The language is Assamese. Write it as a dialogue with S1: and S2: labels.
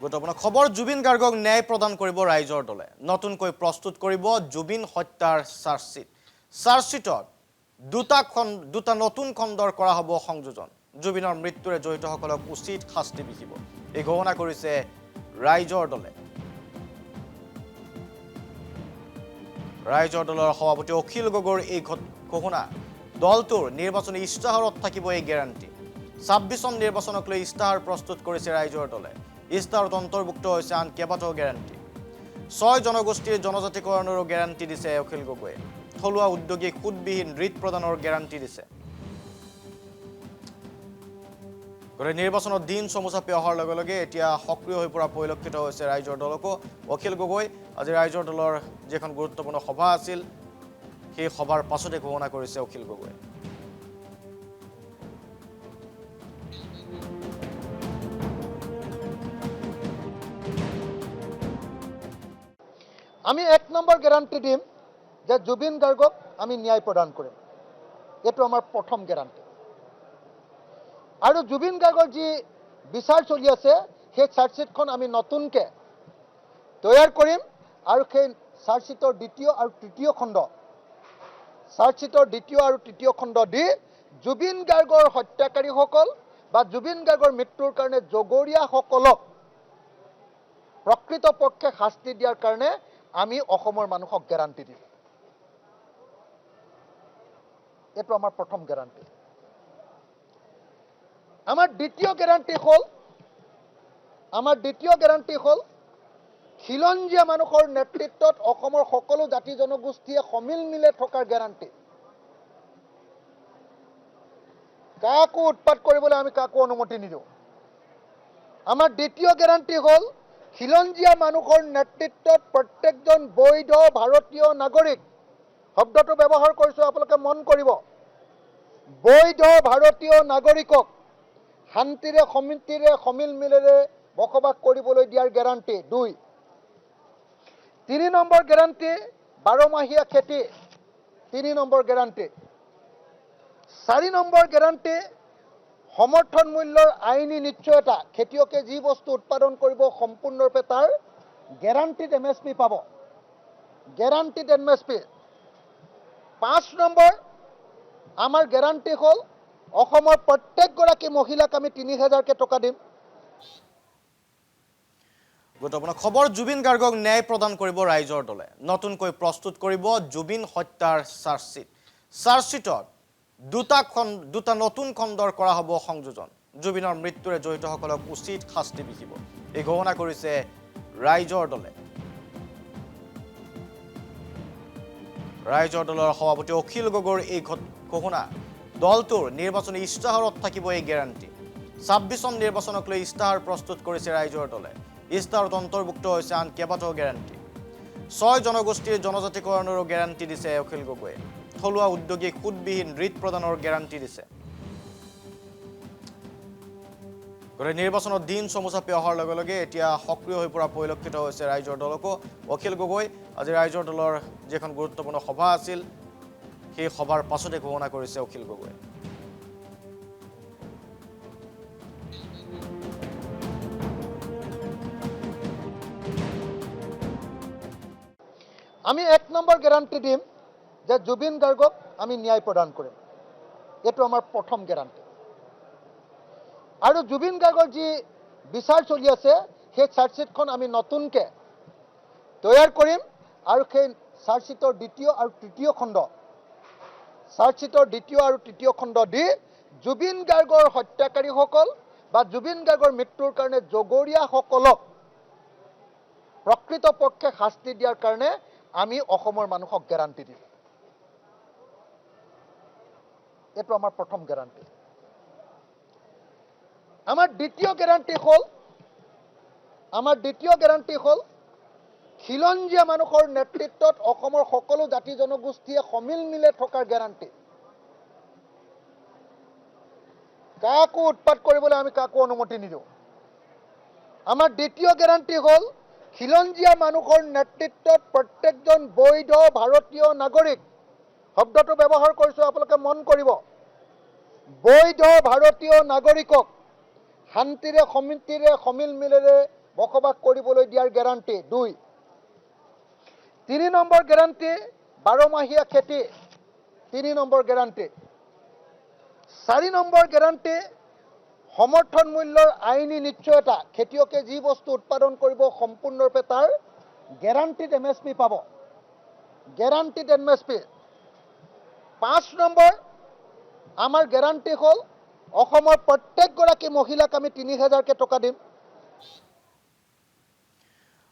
S1: গুৰুত্বপূৰ্ণ খবৰ জুবিন গাৰ্গক ন্যায় প্ৰদান কৰিব ৰাইজৰ দলে নতুনকৈ প্ৰস্তুত কৰিব জুবিন হত্যাৰ চাৰ্জশ্বিট চাৰ্জশ্বিটত দুটা নতুন খণ্ডৰ কৰা হ'ব সংযোজন জুবিনৰ মৃত্যুৰে জড়িতসকলক উচিত শাস্তি বিহিব এই ঘোষণা কৰিছে ৰাইজৰ দলে ৰাইজৰ দলৰ সভাপতি অখিল গগৈৰ এই ঘোষণা দলটোৰ নিৰ্বাচনী ইস্তাহাৰত থাকিব এই গ্যাৰাণ্টি 26 নিৰ্বাচনক লৈ ইস্তাহাৰ প্ৰস্তুত কৰিছে ৰাইজৰ দলে ইস্তাহাৰত অন্তৰ্ভুক্ত হৈছে আন কেইবাটাও গ্যাৰাণ্টি 6 জনগোষ্ঠীৰ জনজাতিকৰণৰ গ্যাৰাণ্টি দিছে অখিল গগৈয়ে থলুৱা উদ্যোগীক সুদবিহীন ঋণ প্ৰদানৰ গ্যাৰাণ্টি দিছে নিৰ্বাচনৰ দিন চমুচাপি অহাৰ লগে লগে এতিয়া সক্ৰিয় হৈ পৰা পৰিলক্ষিত হৈছে ৰাইজৰ দলকো অখিল গগৈ আজি ৰাইজৰ দলৰ যেখন গুৰুত্বপূৰ্ণ সভা আছিল সেই সভাৰ পাছতে ঘোষণা কৰিছে অখিল গগৈ
S2: আমি 1 নম্বৰ গ্যাৰাণ্টি দিম যে জুবিন গাৰ্গক আমি ন্যায় প্ৰদান কৰিম এটো আমাৰ প্ৰথম গ্যাৰাণ্টি আৰু জুবিন গাৰ্গৰ যি বিচাৰ চলি আছে সেই চাৰ্জশ্বিটখন আমি নতুনকৈ তৈয়াৰ কৰিম আৰু সেই চাৰ্জশ্বিটৰ দ্বিতীয় আৰু তৃতীয় খণ্ড দি জুবিন গাৰ্গৰ হত্যাকাৰীসকল বা জুবিন গাৰ্গৰ মৃত্যুৰ কাৰণে জগৰীয়াসকলক প্ৰকৃতপক্ষে শাস্তি দিয়াৰ কাৰণে আমি অসমৰ মানুহক গ্যাৰাণ্টি দিম এটো আমাৰ প্ৰথম গ্যাৰাণ্টি আমাৰ দ্বিতীয় গ্যাৰাণ্টি হ'ল খিলঞ্জীয়া মানুহৰ নেতৃত্বত অসমৰ সকলো জাতি জনগোষ্ঠীয়ে সমিল মিলে থকাৰ গ্যাৰাণ্টি কাকো উৎপাত কৰিবলৈ আমি কাকো অনুমতি নিদিওঁ আমাৰ দ্বিতীয় গ্যাৰাণ্টি হ'ল খিলঞ্জীয়া মানুহৰ নেতৃত্বত প্ৰত্যেকজন বৈধ ভাৰতীয় নাগৰিক শব্দটো ব্যৱহাৰ কৰিছো আপোনালোকে মন কৰিব বৈধ ভাৰতীয় নাগৰিকক শান্তিৰে সমিতিৰে সমিল মিলেৰে বসবাস কৰিবলৈ দিয়াৰ গ্যাৰাণ্টি 2 3 নম্বৰ গ্যাৰাণ্টি 12 মাহীয়া খেতি 3 নম্বৰ গ্যাৰাণ্টি 4 নম্বৰ গ্যাৰাণ্টি সমৰ্থন মূল্যৰ আইনী নিশ্চয়তা খেতিয়কে যি বস্তু উৎপাদন কৰিব সম্পূৰ্ণৰূপে তাৰ গ্যাৰাণ্টিড এমএছপি পাব গ্যাৰাণ্টিড এমএছপি 5 নম্বৰ আমাৰ গ্যাৰাণ্টি হ'ল অসমৰ প্ৰত্যেকগৰাকী মহিলাক আমি 3000 টকা দিম
S1: গুৰুত্বপূৰ্ণ খবৰ জুবিন গাৰ্গক ন্যায় প্ৰদান কৰিব ৰাইজৰ দলে নতুনকৈ প্ৰস্তুত কৰিব জুবিন হত্যাৰ চাৰ্জশ্বিটত দুটা নতুন খণ্ডৰ কৰা হ'ব সংযোজন জুবিনৰ মৃত্যুৰে জড়িতসকলক উচিত শাস্তি বিহিব এই ঘোষণা কৰিছে ৰাইজৰ দলে ৰাইজৰ দলৰ সভাপতি অখিল গগৈৰ এই ঘোষণা দলটোৰ নিৰ্বাচনী ইস্তাহাৰত থাকিব এই গ্যাৰাণ্টি 26 নিৰ্বাচনক লৈ ইস্তাহাৰ প্ৰস্তুত কৰিছে ৰাইজৰ দলে ইস্তাহাৰত অন্তৰ্ভুক্ত হৈছে আন কেইবাটাও গ্যাৰাণ্টি 6 জনগোষ্ঠীৰ জনজাতিকৰণৰ গ্যাৰাণ্টি দিছে অখিল গগৈয়ে থলুৱা উদ্যোগীক সুদবিহীন ঋণ প্ৰদানৰ গ্যাৰাণ্টি দিছে নিৰ্বাচনৰ দিন চমুচাপি অহাৰ লগে লগে এতিয়া সক্ৰিয় হৈ পৰা পৰিলক্ষিত হৈছে ৰাইজৰ দলকো অখিল গগৈ আজি ৰাইজৰ দলৰ যেখন গুৰুত্বপূৰ্ণ সভা আছিল সেই সভাৰ পাছতে ঘোষণা কৰিছে অখিল গগৈ
S2: আমি 1 নম্বৰ গ্যাৰাণ্টি দিম যে জুবিন গাৰ্গক আমি ন্যায় প্ৰদান কৰিম এটো আমাৰ প্ৰথম গ্যাৰাণ্টি আৰু জুবিন গাৰ্গৰ যি বিচাৰ চলি আছে সেই চাৰ্জশ্বিটখন আমি নতুনকৈ তৈয়াৰ কৰিম আৰু সেই চাৰ্জশ্বিটৰ দ্বিতীয় আৰু তৃতীয় খণ্ড দি জুবিন গাৰ্গৰ হত্যাকাৰীসকল বা জুবিন গাৰ্গৰ মৃত্যুৰ কাৰণে জগৰীয়াসকলক প্ৰকৃতপক্ষে শাস্তি দিয়াৰ কাৰণে আমি অসমৰ মানুহক গ্যাৰাণ্টি দিম এটো আমাৰ প্ৰথম গ্যাৰাণ্টি আমাৰ দ্বিতীয় গ্যাৰাণ্টি হ'ল খিলঞ্জীয়া মানুহৰ নেতৃত্বত অসমৰ সকলো জাতি জনগোষ্ঠীয়ে সমিল মিলে থকাৰ গ্যাৰাণ্টি কাকো উৎপাত কৰিবলৈ আমি কাকো অনুমতি নিদিওঁ আমাৰ দ্বিতীয় গ্যাৰাণ্টি হ'ল খিলঞ্জীয়া মানুহৰ নেতৃত্বত প্ৰত্যেকজন বৈধ ভাৰতীয় নাগৰিক শব্দটো ব্যৱহাৰ কৰিছো আপোনালোকে মন কৰিব বৈধ ভাৰতীয় নাগৰিকক শান্তিৰে সমিতিৰে সমিল মিলেৰে বসবাস কৰিবলৈ দিয়াৰ গেৰাণ্টি 2 3 নম্বৰ গেৰাণ্টি 12মাহীয়া খেতি 3 নম্বৰ গেৰাণ্টি 4 নম্বৰ গেৰাণ্টি সমৰ্থন মূল্যৰ আইনী নিশ্চয়তা খেতিয়কে যি বস্তু উৎপাদন কৰিব সম্পূৰ্ণৰূপে তাৰ গেৰাণ্টিড MSP পাব গেৰাণ্টিড MSP 5 নম্বৰ আমাৰ গেৰাণ্টি হ'ল অসমৰ প্ৰত্যেকগৰাকী মহিলাক আমি 3000কে টকা দিম